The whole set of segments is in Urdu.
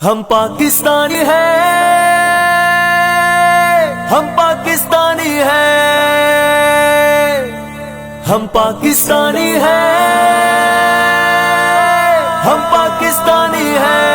ہم پاکستانی ہیں، ہم پاکستانی ہیں، ہم پاکستانی ہیں، ہم پاکستانی ہیں۔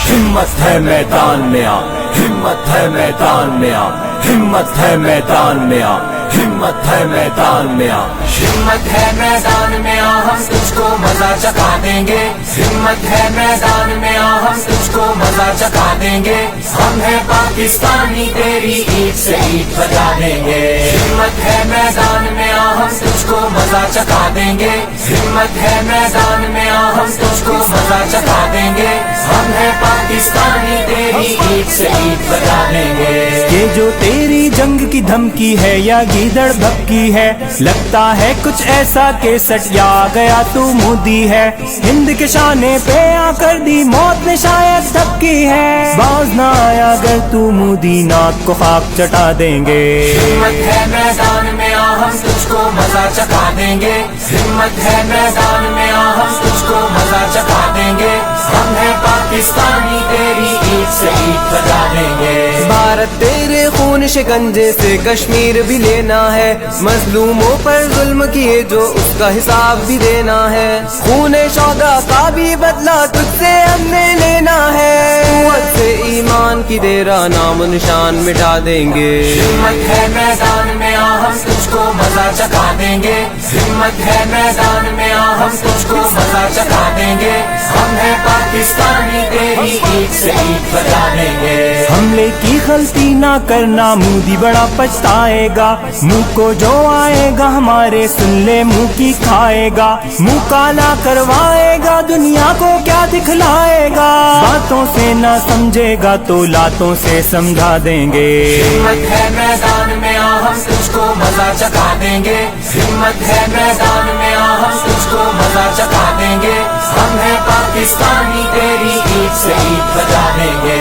ہمت ہے میدان میں آ، ہمت ہے میدان میں آ، ہمت ہے میدان میں آ، ہمت ہے میدان میں آ، ہمت ہے میدان میں آ، ہم تجھ کو مزہ چکھا دیں گے۔ ہمت ہے میدان میں آ، ہم تجھ کو مزہ چکھا دیں گے۔ ہم ہیں پاکستانی، تیری عید سے عید بجا دیں گے۔ ہمت ہے میدان میں آ، ہم تجھ کو مزہ چکھا دیں گے۔ ہمت ہے میدان میں آ، ہم تجھ کو مزہ چکھا دیں گے۔ ہم ہیں پاکستانی، تیری عید سے عید بجا دیں گے۔ یہ جو تیری جنگ کی دھمکی ہے یا گیدڑ بھبکی ہے، لگتا ہے کچھ ایسا کہ سٹ یا گیا تو مودی ہے۔ ہند کے شانے پہ آ کر دی موت نے شاید دھبکی ہے، باز نہ آیا اگر تو مودی ناک کو خاک چٹا دیں گے۔ ہمت ہے میدان میں آ، ہم تجھ کو مزہ چکھا دیں گے۔ ہمت ہے میدان میں آ، ہم تجھ کو مزہ چکھا دیں گے۔ ہم ہیں پاکستانی، تیری عید سے عید بجا دیں گے۔ بھارت تیرے خون شکنجے سے کشمیر بھی لینا ہے، مظلوموں پر ظلم کیے جو اس کا حساب بھی دینا ہے۔ خون شہدا کا بھی بدلہ تجھ سے ہم نے لینا ہے، قوت سے ایمان کی تیرا نام و نشان مٹا دیں گے۔ ہمت ہے میدان میں آ، ہم تجھ کو مزہ چکھا دیں گے۔ ہمت ہے میدان میں آ، ہم تجھ کو مزہ چکھا دیں گے۔ ہم ہیں پاکستانی، تیری عید سے عید بجا دیں گے۔ حملے کی غلطی نہ کرنا، مودی بڑا پچھتائے گا۔ منہ کو جو آئے گا ہمارے سن لے منہ کی کھائے گا۔ منہ کالا کروائے گا، دنیا کو کیا دکھلائے گا۔ باتوں سے نہ سمجھے گا تو لاتوں سے سمجھا دیں گے۔ ہمت ہے میدان میں آ، ہم تجھ کو مزہ چکھا دیں گے۔ ہمت ہے میدان میں آ، ہم تجھ کو مزہ چکھا دیں گے۔ ہم ہیں پاکستانی، تیری عید سے عید بجا دیں گے۔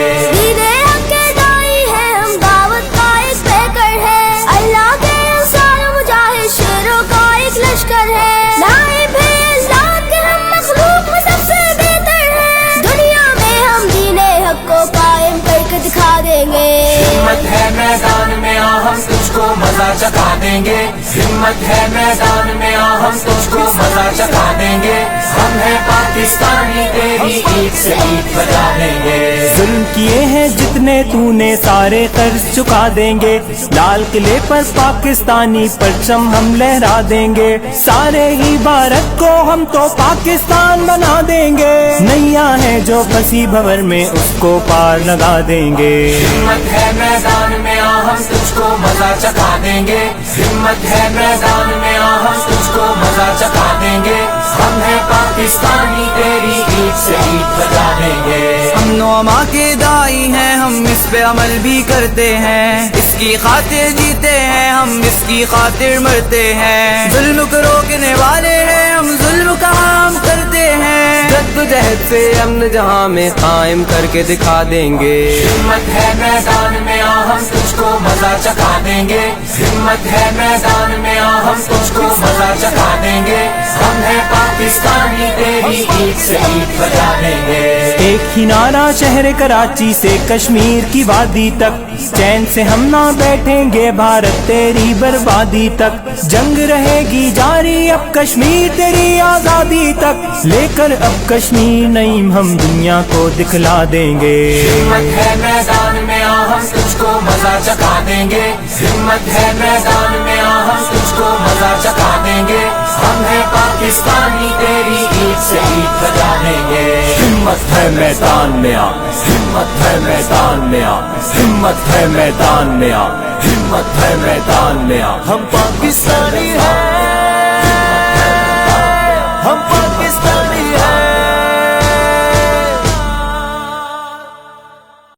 لشکر ہے نائب ہے اللہ کے، ہم مخلوق میں سب سے بہتر ہے۔ دنیا میں ہم دین حق کو قائم کر کے دکھا دیں گے۔ ہمت ہے میدان میں آ، ہم تجھ کو مزہ چکھا دیں گے۔ ہمت ہے میدان میں آ، ہم تجھ کو مزہ چکھا دیں گے۔ ہم ہیں پاکستانی، تیری عید سے عید بجا دیں گے۔ ظلم کیے ہیں جتنے تو نے سارے قرض چکا دیں گے۔ لال قلعے پر پاکستانی پرچم ہم لہرا دیں گے۔ سارے ہی بھارت کو ہم تو پاکستان بنا دیں گے۔ نیا ہے جو پھنسی بھور میں اس کو پار لگا دیں گے۔ ہمت ہے میدان میں آ، ہم تجھ کو مزہ چکھا دیں گے۔ ہمت ہے میدان میں آ، ہم تجھ کو مزہ چکھا دیں گے۔ ہم ہیں پاکستانی، تیری عید سے عید بجا دیں گے۔ امن و امان کے دائی ہیں ہم، اس پہ عمل بھی کرتے ہیں۔ اس کی خاطر جیتے ہیں ہم، اس کی خاطر مرتے ہیں۔ ظلم کو روکنے والے ہیں ہم، ظلم کا عام کرتے ہیں۔ جدوجہد سے امن جہاں میں قائم کر کے دکھا دیں گے۔ ہمت ہے میدان میں آ، ہم تجھ کو مزہ چکھا دیں گے۔ ہمت ہے میدان میں آ، ہم تجھ کو مزہ چکھا دیں گے۔ ہم ہیں پاکستانی، تیری عید سے عید بجا دیں گے۔ ایک ہی نعرہ شہر کراچی سے کشمیر کی وادی تک، چین سے ہم نہ بیٹھیں گے بھارت تیری بربادی تک۔ جنگ رہے گی جاری اب کشمیر تیری آزادی تک، لے کر اب کشمیر نعیم ہم دنیا کو دکھلا دیں گے۔ ہمت ہے میدان میں آ، ہم تجھ کو مزہ چکھا دیں گے۔ ہمت ہے میدان میں آ، ہم تجھ کو مزہ چکھا دیں گے۔ ہم ہیں پاکستانی، تیری عید سے عید بجا دیں گے۔ ہمت ہے میدان میں آ، ہمت ہے میدان میں آ، ہمت ہے میدان میں آ، ہمت ہے میدان میں آ، ہم پاکستانی